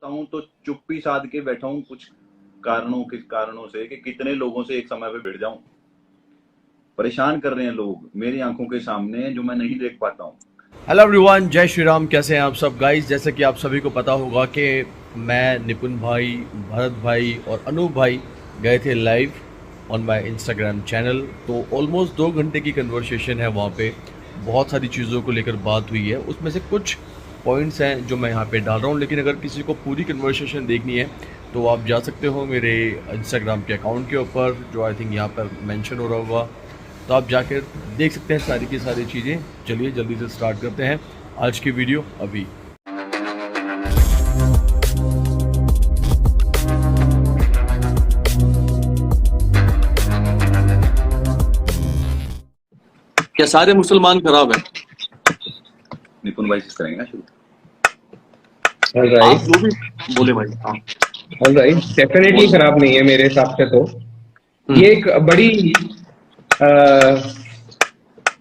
हूँ तो चुप्पी साध के बैठा हूँ कुछ कारणों से कि कितने लोगों से एक समय पे भिड़ जाऊं। परेशान कर रहे हैं लोग मेरी आंखों के सामने जो मैं नहीं देख पाता हूँ। हेलो एवरीवन, जय श्री राम। कैसे हैं आप सब गाइस? जैसे कि आप सभी को पता होगा कि मैं, निपुण भाई, भरत भाई और अनूप भाई गए थे live on my Instagram channel. तो ऑलमोस्ट 2 घंटे की कन्वर्सेशन है वहाँ पे। बहुत सारी चीज़ों को लेकर बात हुई है, उसमें से कुछ पॉइंट्स हैं जो मैं यहाँ पे डाल रहा हूँ। लेकिन अगर किसी को पूरी कन्वर्सेशन देखनी है तो आप जा सकते हो मेरे इंस्टाग्राम के अकाउंट के ऊपर, जो आई थिंक यहाँ पर मेंशन हो रहा होगा। तो आप जाकर देख सकते हैं सारी की सारी चीज़ें। चलिए जल्दी से स्टार्ट करते हैं आज की वीडियो अभी। क्या सारे मुसलमान खराब हैं? निपुण भाई से करेंगे शुरू। आप जो भी बोले भाई। हाँ, ऑलराइट, डेफिनेटली खराब नहीं है मेरे हिसाब से। तो ये एक बड़ी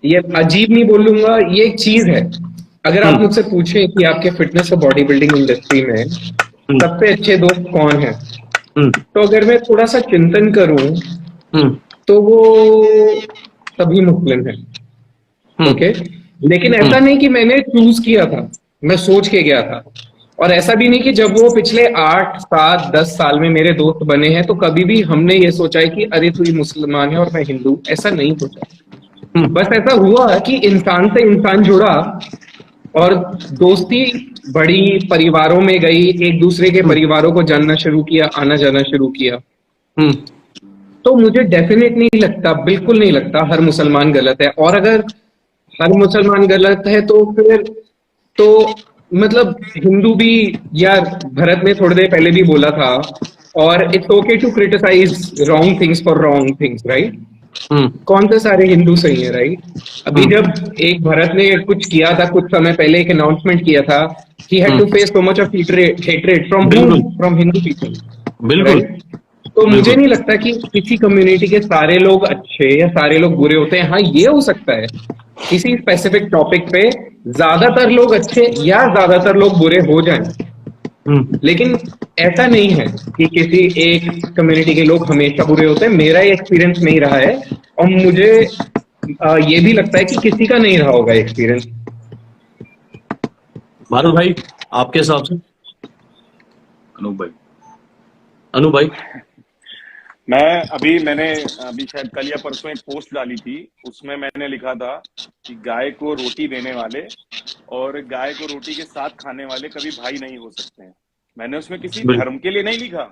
ये अजीब नहीं बोलूंगा, ये एक चीज है। अगर आप मुझसे पूछें कि आपके फिटनेस और बॉडी बिल्डिंग इंडस्ट्री में सबसे अच्छे दोस्त कौन हैं, तो अगर मैं थोड़ा सा चिंतन करूं तो वो सभी मुस्लिम हैं। ओके, लेकिन ऐसा नहीं कि मैंने चूज किया था, मैं सोच के गया था। और ऐसा भी नहीं कि जब वो पिछले 8, 7, 10 साल में मेरे दोस्त बने हैं तो कभी भी हमने ये सोचा है कि अरे तू ही मुसलमान है और मैं हिंदू। ऐसा नहीं सोचा। बस ऐसा हुआ कि इंसान से इंसान जुड़ा और दोस्ती बड़ी, परिवारों में गई, एक दूसरे के परिवारों को जानना शुरू किया, आना जाना शुरू किया। तो मुझे डेफिनेट नहीं लगता, बिल्कुल नहीं लगता हर मुसलमान गलत है। और अगर हर मुसलमान गलत है तो फिर तो मतलब हिंदू भी, यार भरत ने थोड़ी देर पहले भी बोला था, और it's okay to criticize wrong things for wrong things, right? कौन से सारे हिंदू सही है, राइट? अभी जब एक भरत ने कुछ किया था, कुछ समय पहले एक अनाउंसमेंट किया था, ही had to face so much of hatred from Hindu people, बिल्कुल। तो मुझे नहीं लगता कि किसी कम्युनिटी के सारे लोग अच्छे या सारे लोग बुरे होते हैं। हाँ, ये हो सकता है किसी स्पेसिफिक टॉपिक पे ज्यादातर लोग अच्छे या ज्यादातर लोग बुरे हो जाएं, लेकिन ऐसा नहीं है कि किसी एक कम्युनिटी के लोग हमेशा बुरे होते हैं। मेरा ये एक्सपीरियंस नहीं रहा है और मुझे ये भी लगता है कि किसी का नहीं रहा होगा एक्सपीरियंस। भारत भाई, आपके हिसाब से? अनूप भाई मैंने अभी शायद कल या परसों एक पोस्ट डाली थी, उसमें मैंने लिखा था कि गाय को रोटी देने वाले और गाय को रोटी के साथ खाने वाले कभी भाई नहीं हो सकते हैं। मैंने उसमें किसी धर्म के लिए नहीं लिखा,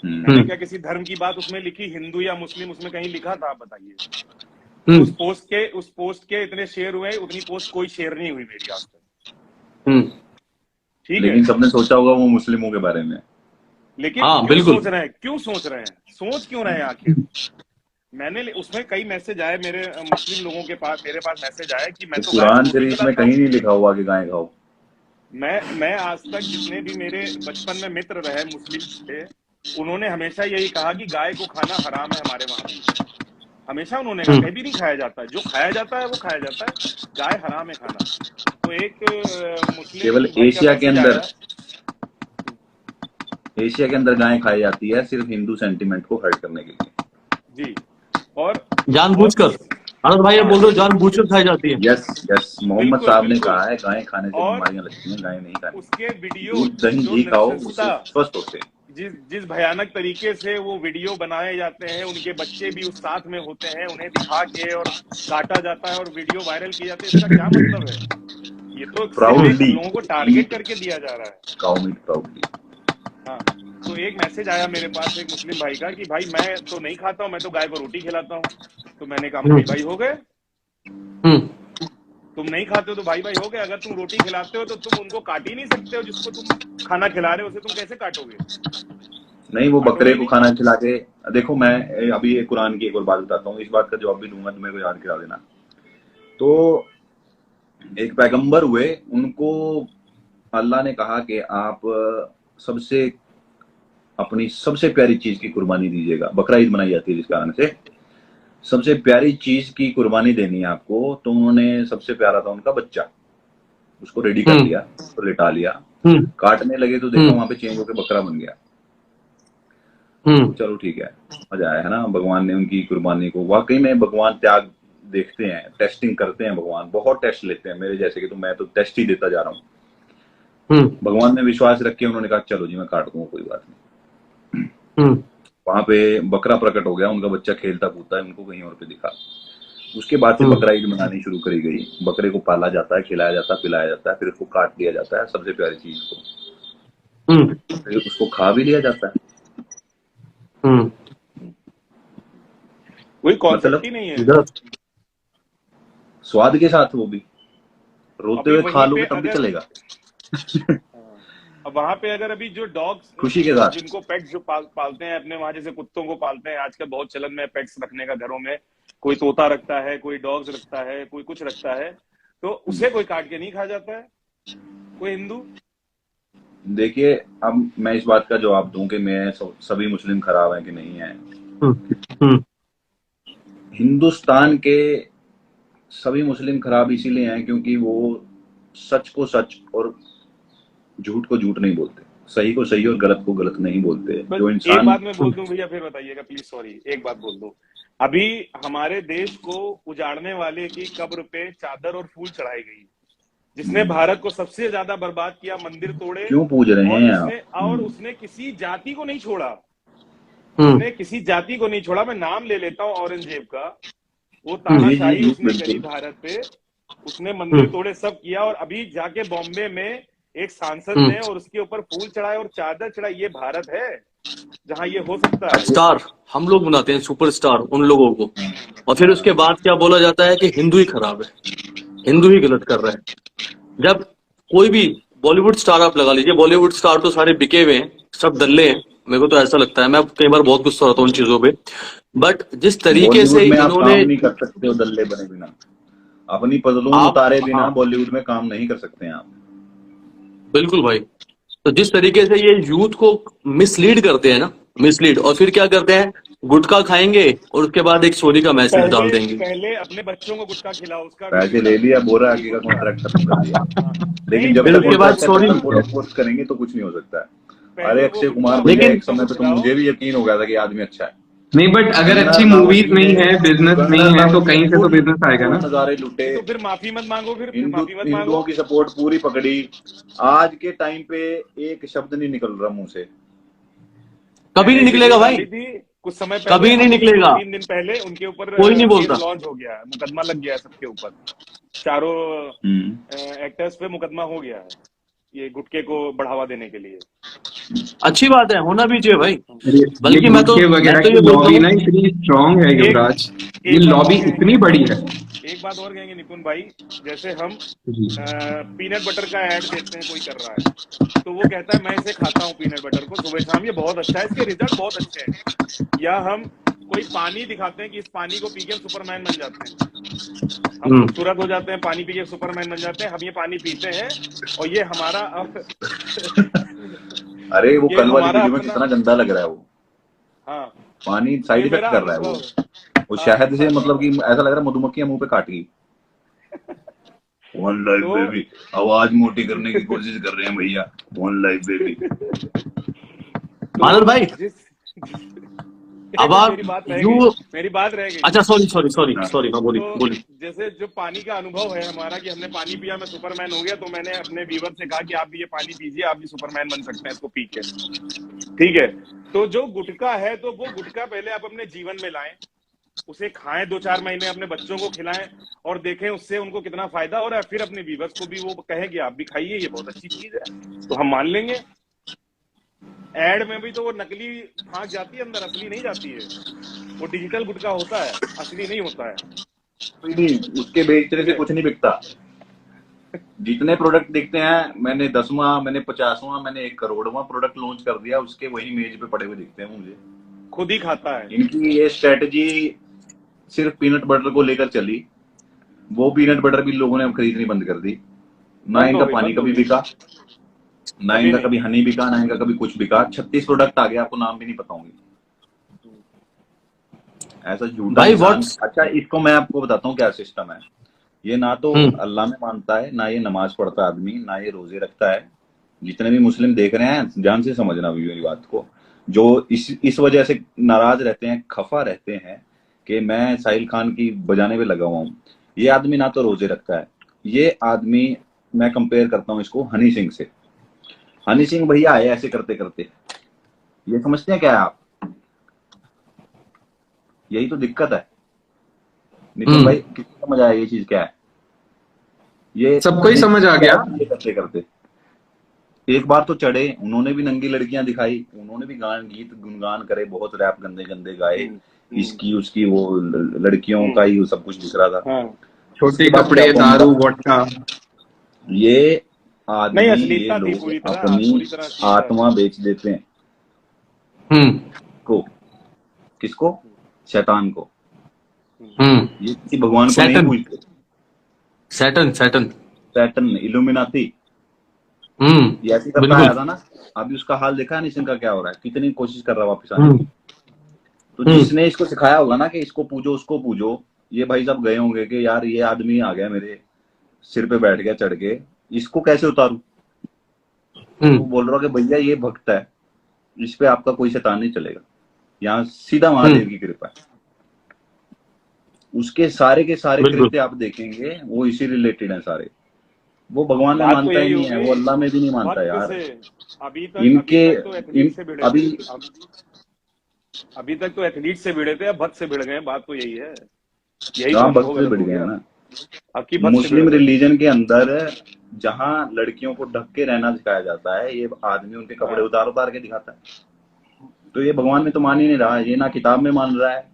मैंने क्या किसी धर्म की बात उसमें लिखी, हिंदू या मुस्लिम उसमें कहीं लिखा था? आप बताइए। उस पोस्ट के इतने शेयर हुए, उतनी पोस्ट कोई शेयर नहीं हुई मेरी आज तक। ठीक है, लेकिन सबने सोचा होगा वो मुस्लिमों के बारे में। लेकिन बिल्कुल सोच रहे हैं, क्यों सोच रहे हैं, सोच क्यों रहे हैं आखिर? मैंने उसमें कई मैसेज आए मेरे मुस्लिम लोगों के पास, मेरे पास मैसेज आया कि मैं तो कुरान शरीफ में कहीं नहीं लिखा हुआ कि गाय खाओ। मैं आज तक जितने भी मेरे बचपन में मित्र रहे मुस्लिम थे, उन्होंने हमेशा यही कहा कि गाय को खाना हराम है हमारे वहां भी। हमेशा उन्होंने कहा, कहीं भी नहीं खाया जाता है, जो खाया जाता है वो खाया जाता है, गाय हराम है खाना। तो एक मुस्लिम केवल एशिया के अंदर गायें खाई जाती है सिर्फ हिंदू सेंटिमेंट को हर्ट करने के लिए। जी, और जानबूझकर। भारत भाई, आप बोल रहे हो जानबूझकर खाई जाती है? यस, मोहम्मद साहब ने कहा है गायें खाने से बीमारियां लगती हैं, गायें नहीं खानी। उसके वीडियो, दही घी खाओ, उससे स्वस्थ होते हैं। जिस भयानक तरीके से वो वीडियो बनाए जाते हैं, उनके बच्चे भी उस साथ में होते हैं, उन्हें दिखा के और काटा जाता है और वीडियो वायरल की जाती है, इसका क्या मतलब है? ये तो लोगों को टारगेट करके दिया जा रहा है। Cow meat proudly. हाँ, तो एक मैसेज आया मेरे पास एक मुस्लिम भाई का कि भाई मैं तो नहीं खाता हूँ, मैं तो गाय को रोटी खिलाता हूँ। तो मैंने कहा भाई भाई हो गए, तुम नहीं खाते हो तो भाई भाई हो गए। अगर तुम रोटी खिलाते हो तो तुम उनको काट ही नहीं सकते हो, जिसको तुम खाना खिला रहे हो उसे तुम कैसे काटोगे? नहीं, वो बकरे को खाना खिला के देखो। मैं अभी कुरान की एक और बात बताता हूँ, इस बात का जवाब भी दूंगा तो मेरे को याद करा देना। तो एक पैगंबर हुए, उनको अल्लाह ने कहा कि आप अपनी सबसे प्यारी चीज की कुर्बानी दीजिएगा। बकरा ईद मनाई जाती है जिस कारण से सबसे प्यारी चीज की कुर्बानी देनी है आपको। तो उन्होंने सबसे प्यारा था उनका बच्चा। उसको रेडी कर लिया, उसको लिटा लिया, काटने लगे तो देखो वहां पे चेंज होकर बकरा बन गया। चलो ठीक है, मजा आया है ना, भगवान ने उनकी कुर्बानी को, वाकई में भगवान त्याग देखते हैं, टेस्टिंग करते हैं भगवान, बहुत टेस्ट लेते हैं मेरे जैसे कि, तो मैं तो टेस्ट ही देता जा रहा हूँ। भगवान ने विश्वास रख के उन्होंने कहा चलो जी मैं काट दूंगा, कोई बात नहीं। वहां पे बकरा प्रकट हो गया, उनका बच्चा खेलता कूदता है, उनको कहीं और पे दिखा। उसके बाद से बकरा ईद मनानी शुरू करी गई। बकरे को पाला जाता है, खिलाया जाता है, पिलाया जाता है, फिर उसको काट दिया जाता है, सबसे प्यारी चीज को, फिर उसको खा भी लिया जाता है। कोई कॉन्सेप्ट ही नहीं है, स्वाद के साथ, वो भी रोते हुए खा लोगे तब भी चलेगा। अब वहां पे अगर अभी जो डॉग्स खुशी के साथ, जिनको पेट्स जो पालते हैं अपने वहां, जैसे कुत्तों को पालते हैं, आजकल बहुत चलन में पेट्स रखने का घरों में, कोई तोता रखता है, कोई डॉग्स रखता है, कोई कुछ रखता है, तो उसे कोई काट के नहीं खा जाता है कोई हिंदू? देखिए अब मैं इस बात का जवाब दूं कि मैं सभी मुस्लिम खराब हैं कि नहीं है। हिंदुस्तान के सभी मुस्लिम खराब इसीलिए हैं क्योंकि वो सच को सच और झूठ को झूठ नहीं बोलते, सही को सही और गलत को गलत नहीं बोलते। जो इंसान, एक बात मैं बोल दूं भैया, फिर बताइएगा प्लीज, सॉरी एक बात बोल दूं, अभी हमारे देश को उजाड़ने वाले की कब्र पे चादर और फूल चढ़ाई गई, जिसने भारत को सबसे ज्यादा बर्बाद किया, मंदिर तोड़े, क्यों पूछ रहे हैं आप? और उसने किसी जाति को नहीं छोड़ा, उसने किसी जाति को नहीं छोड़ा। मैं नाम ले लेता हूँ औरंगजेब का, वो तानाशाही उसने करी भारत पे, उसने मंदिर तोड़े, सब किया, और अभी जाके बॉम्बे में एक सांसद ने और उसके ऊपर फूल चढ़ाए और चादर चढ़ाई। ये भारत है जहां ये हो सकता है? स्टार हम लोग बनाते हैं, सुपरस्टार उन लोगों को, और फिर उसके बाद क्या बोला जाता है कि हिंदू ही खराब है, हिंदू ही गलत कर रहा है। जब कोई भी बॉलीवुड स्टार आप लगा लीजिए, बॉलीवुड स्टार तो सारे बिके हुए हैं, सब दल्ले हैं, मेरे को तो ऐसा लगता है। मैं कई बार बहुत गुस्सा होता हूँ उन चीजों पे, बट जिस तरीके से इन्होंने, नहीं कर सकते हो दल्ले बने बिना, अपनी पजलों उतारे बिना बॉलीवुड में काम नहीं कर सकते हैं आप। बिल्कुल भाई। तो जिस तरीके से ये यूथ को मिसलीड करते हैं ना, मिसलीड, और फिर क्या करते हैं, गुटखा खाएंगे और उसके बाद एक चोरी का मैसेज डाल देंगे। पहले अपने बच्चों को गुटखा खिलाओ, उसका पैसे ले लिया, बोरा आगे का कॉन्ट्रैक्ट खत्म कर दिया, लेकिन जब उसके बाद सॉरी पोस्ट करेंगे तो कुछ नहीं हो सकता है। अरे अक्षय कुमार भैया, एक समय पे तो मुझे भी यकीन हो गया था कि आदमी अच्छा है। नहीं, बट अगर अच्छी मूवीज नहीं है, बिजनेस नहीं है, तो कहीं से तो बिजनेस आएगा ना। नजारे लुटे, तो फिर माफी मत मांगो, फिर माफी मत मांगो। हिंदुओं की सपोर्ट पूरी पकड़ी, आज के टाइम पे एक शब्द नहीं निकल रहा मुंह से। कभी नहीं निकलेगा भाई, कुछ समय पहले, कभी नहीं निकलेगा। 3 दिन पहले उनके ऊपर कोई नहीं बोलता, लॉन्च हो गया, मुकदमा लग गया है सबके ऊपर, चारों एक्टर्स पे मुकदमा हो गया है, ये गुटके को बढ़ावा देने के लिए। अच्छी बात है, होना भी चाहिए भाई। बल्कि मैं तो ये लॉबी ना इतनी स्ट्रांग है युवराज, ये लॉबी इतनी बड़ी है। एक बात और कहेंगे निपुण भाई, जैसे हम पीनट बटर का ऐड देखते हैं, कोई कर रहा है तो वो कहता है मैं इसे खाता हूँ पीनट बटर को सुबह शाम, ये बहुत अच्छा है, इसके रिजल्ट बहुत अच्छे हैं। या हम कोई पानी दिखाते हैं कि इस पानी को पी के सुपरमैन बन जाते हैं, हम खूबसूरत हो जाते हैं, पानी पी के सुपरमैन बन जाते हैं, हम ये पानी पीते हैं और ये हमारा अरे वो कल वाली वीडियो में कितना गंदा लग रहा है वो। हाँ, पानी साइड इफेक्ट कर रहा है वो शहद से, मतलब कि ऐसा लग रहा है मधुमक्खियां मुंह पे काट गई। वन लाइफ बेबी, आवाज मोटी करने की कोशिश कर रहे हैं भैया, वन लाइफ बेबी। आनंद भाई अब आप मेरी बात रह गई। अच्छा सॉरी बोलिए। जैसे जो पानी का अनुभव है हमारा कि हमने पानी पिया, मैं सुपरमैन हो गया, तो मैंने अपने व्यूवर से कहा कि आप भी ये पानी पीजिए, आप भी सुपरमैन बन सकते हैं इसको पी के, ठीक है। तो जो गुटखा है, तो वो गुटखा पहले आप अपने जीवन में लाएं, उसे खाएं, 2-4 महीने अपने बच्चों को खिलाएं और देखें उससे उनको कितना फायदा हो रहा है, फिर अपने व्यूवर्स को भी वो कहें कि आप भी खाइए, ये बहुत अच्छी चीज है, तो हम मान लेंगे। एड में भी तो वो नकली फांक जाती है अंदर, असली नहीं जाती है, वो डिजिटल गुटखा होता है, असली नहीं होता है। नहीं, उसके बेचने से कुछ नहीं बिकता। जितने प्रोडक्ट दिखते हैं, मैंने 10वां, मैंने 50वां, मैंने 1 करोड़वां प्रोडक्ट लॉन्च कर दिया, उसके वही मेज पे पड़े हुए दिखते हैं मुझे। खुद ही खाता है। इनकी ये स्ट्रेटजी सिर्फ पीनट बटर को लेकर चली, वो पीनट बटर भी लोगों ने अब खरीदनी बंद कर दी। ना इनका पानी कभी बिका, ना इनका कभी हनी बिका, ना इनका कभी कुछ बिका। 36 प्रोडक्ट आ गए, आपको नाम भी नहीं पता होंगे। ऐसा झूठा इंसान। अच्छा, इसको मैं आपको बताता हूँ क्या सिस्टम है। ये ना तो अल्लाह में मानता है, ना ये नमाज पढ़ता है आदमी, ना ये रोजे रखता है। जितने भी मुस्लिम देख रहे हैं ध्यान से समझना भी मेरी बात को, जो इस वजह से नाराज रहते हैं, खफा रहते हैं कि मैं साहिल खान की बजाने पे लगा हुआ हूँ, ये आदमी ना तो रोजे रखता है। ये आदमी, मैं कंपेयर करता हूँ इसको हनी सिंह से। हनी सिंह भैया आए ऐसे करते करते, ये समझते हैं क्या है आप? यही तो दिक्कत है नितिन भाई, किसको समझ आया ये चीज क्या है? ये सबको ही समझ आ गया। ये करते करते एक बार तो चढ़े, उन्होंने भी नंगी लड़कियां दिखाई, उन्होंने भी गान गीत गुनगान करे, बहुत रैप गंदे गंदे गाए, इसकी उसकी वो लड़कियों का ही सब कुछ दिख रहा था, छोटे कपड़े, दारू, वोडका। ये आदमी, नहीं, ये अश्लीलता थी लोग पूरी तरह, अपनी पूरी तरह अश्लीलता है। आत्मा बेच देते हैं। को किसको? शैतान को। ये किसी भगवान को नहीं पूछते। सैटन सैटन सैटन, इल्यूमिनाती, ये ऐसी करता आया था ना। अभी उसका हाल देखा है नितिन का क्या हो रहा है, कितनी कोशिश कर रहा है वापस आने की। तो जिसने इसको सिखाया होगा ना कि इसको पूजो उसको पूजो, ये भाई साहब गए होंगे कि यार ये आदमी आ गया मेरे सिर पे बैठ गया चढ़ के, इसको कैसे उतारूं? तो बोल रहा कि भैया ये भक्त है, इस पे आपका कोई शैतान नहीं चलेगा, यहाँ सीधा महादेव की कृपा है। उसके सारे के सारे कृत्य आप देखेंगे वो इसी रिलेटेड हैं सारे। वो भगवान में मानता ही नहीं है, वो अल्लाह में भी नहीं मानता यार। अभी तक तो एथलीट से भिड़े थे, अब भक्त से भिड़ गए, बात तो यही है। यही भक्त से भिड़ गए ना। मुस्लिम रिलीजन के अंदर जहां लड़कियों को ढक के रहना सिखाया जाता है, ये आदमी उनके कपड़े उतार उतार के दिखाता है। तो ये भगवान में तो मान ही नहीं रहा, ये ना किताब में मान रहा है,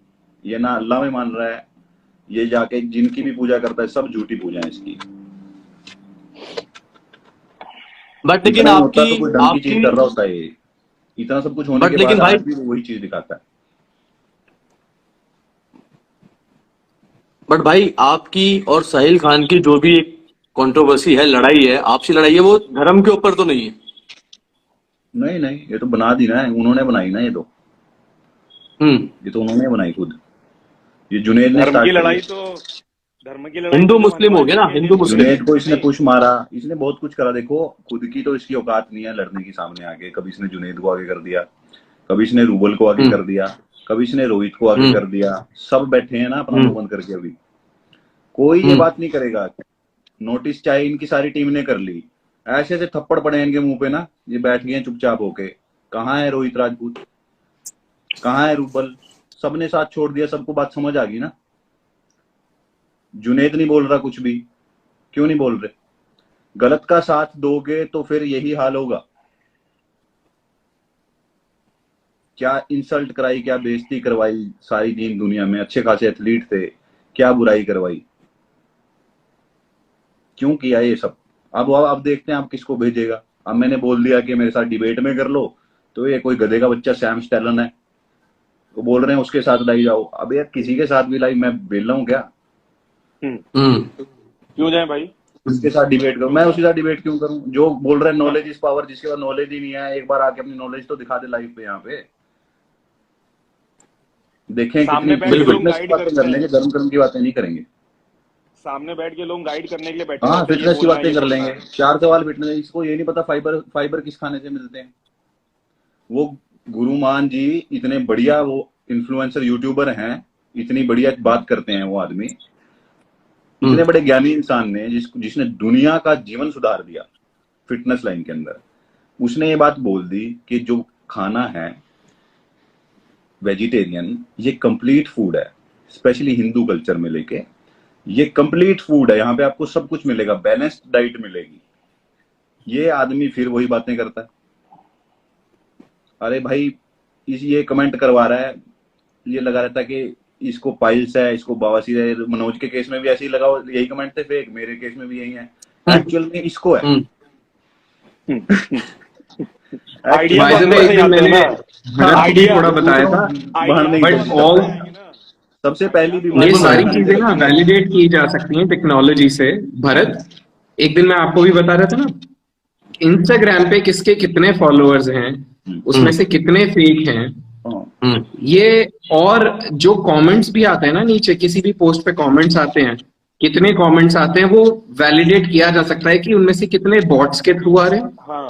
ये ना अल्लाह में मान रहा है, ये जाके जिनकी भी पूजा करता है सब झूठी पूजा है इसकी। बट लेकिन आपकी चीज कर रहा होता है, इतना सब कुछ होने के बाद भी वही चीज दिखाता है। बट भाई आपकी और साहिल खान की जो भी एक कंट्रोवर्सी है, लड़ाई है, आपसी लड़ाई है, वो धर्म के ऊपर तो नहीं है? नहीं, ये तो बना दी ना, उन्होंने बनाई ना, ये तो उन्होंने बनाई खुद। ये जुनेद ने धर्म की लड़ाई तो हिंदू मुस्लिम हो गया ना, हिंदू मुस्लिम। जुनेद को इसने पुश मारा, इसने बहुत कुछ करा। देखो खुद की तो इसकी औकात नहीं है लड़ने की सामने आके। कभी इसने जुनेद को आगे कर दिया, कभी इसने रूबल को आगे कर दिया, कभी इसने रोहित को आगे कर दिया। सब बैठे हैं ना अपना मुंह बंद करके। अभी कोई ये बात नहीं करेगा। नोटिस चाहे इनकी सारी टीम ने कर ली, ऐसे ऐसे थप्पड़ पड़े इनके मुंह पे ना, ये बैठ गए चुपचाप होके। कहाँ है रोहित राजपूत, कहाँ है रूबल? सबने साथ छोड़ दिया, सबको बात समझ आ गई ना। जुनेद नहीं बोल रहा कुछ भी, क्यों नहीं बोल रहे? गलत का साथ दोगे तो फिर यही हाल होगा। क्या इंसल्ट कराई, क्या बेइज्जती करवाई सारी दीन दुनिया में। अच्छे खासे एथलीट थे, क्या बुराई करवाई, क्यों किया ये सब? अब देखते हैं आप किसको भेजेगा। अब मैंने बोल दिया कि मेरे साथ डिबेट में कर लो, तो ये कोई गधे का बच्चा सैम स्टेलन है, वो बोल रहे हैं उसके साथ लाई जाओ। अब यार किसी के साथ भी लाई, मैं बेल हूं क्या? क्यों जाए भाई, उसके साथ डिबेट करूं? मैं उसके साथ डिबेट क्यों करूं? जो बोल रहे हैं नॉलेज इज पावर, जिसके पास नॉलेज ही नहीं है, एक बार आके अपनी नॉलेज तो दिखा दे लाइव पे। यहाँ पे देखें कितनी फिटनेस की बातें कर लेंगे, धर्म की बातें नहीं करेंगे। सामने बैठ के लोग गाइड करने के लिए बैठे, हाँ फिटनेस की बातें कर लेंगे। 4 सवाल फिटनेस, इसको ये नहीं पता फाइबर किस खाने से मिलते हैं। वो गुरुमान जी इतने बढ़िया वो इन्फ्लुएंसर यूट्यूबर हैं, इतनी बढ़िया बात करते हैं वो आदमी, इतने बड़े ज्ञानी इंसान ने जिसने दुनिया का जीवन सुधार दिया फिटनेस लाइन के अंदर। उसने ये बात बोल दी कि जो खाना है वेजिटेरियन, ये कंप्लीट फूड है। स्पेशली हिंदू कल्चर में लेके ये कंप्लीट फूड है, यहाँ पे आपको सब कुछ मिलेगा, बैलेंस्ड डाइट मिलेगी। ये आदमी फिर वही बातें करता है। अरे भाई ये कमेंट करवा रहा है, ये लगा रहता है कि इसको पाइल्स है, इसको बवासीर है। मनोज के केस में भी ऐसे ही लगाओ, यही कमेंट थे फेक, मेरे केस में भी यही है। एक्चुअल में इसको है। आइडिया थोड़ा बताया था, बट सबसे पहली ये सारी चीजें ना वैलिडेट की जा सकती हैं टेक्नोलॉजी से। भरत, एक दिन मैं आपको भी बता रहा था ना, इंस्टाग्राम पे किसके कितने फॉलोअर्स हैं, उसमें से कितने फेक हैं, ये। और जो कमेंट्स भी आते हैं ना नीचे, किसी भी पोस्ट पे कमेंट्स आते हैं, कितने कमेंट्स आते हैं वो वैलिडेट किया जा सकता है कि उनमें से कितने बॉट्स के थ्रू आ रहे हैं हाँ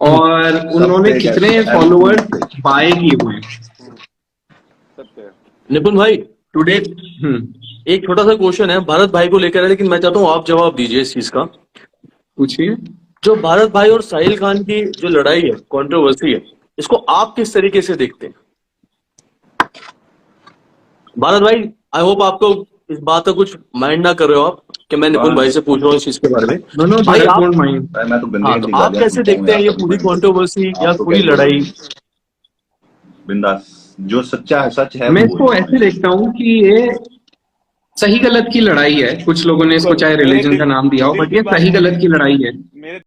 और उन्होंने fake है, कितने everything फॉलोअर्स fake। बाय किए हुए हैं। सत्य है। निपुण भाई टुडे एक छोटा सा क्वेश्चन है भारत भाई को लेकर है, लेकिन मैं चाहता हूँ आप जवाब दीजिए इस चीज का। पूछिए। जो भारत भाई और साहिल खान की जो लड़ाई है, कंट्रोवर्सी है, इसको आप किस तरीके से देखते हैं? भारत भाई, आई होप आपको इस बात का कुछ माइंड ना कर रहे हो आप कि मैं निपुण भाई से पूछ रहा हूँ इस चीज के बारे में। नो नो भाई आप, डोंट माइंड। भाई मैं तो गंदी हाँ, गंदी तो आप गालियां कैसे सुनता हूँ देखते हैं यार, ये कभी पूरी कोई कंट्रोवर्सी या आप तो पूरी कैसे लड़ाई? बिंदास, जो सच्चा है सच है मैं वो इसको बोलिए ऐसे भाई। देखता हूँ कि ये सही गलत की लड़ाई है। कुछ लोगों ने इसको चाहे मेरे रिलीजन का नाम दिया हो, दिल बट की ये बात सही बोली, गलत की लड़ाई है। मेरे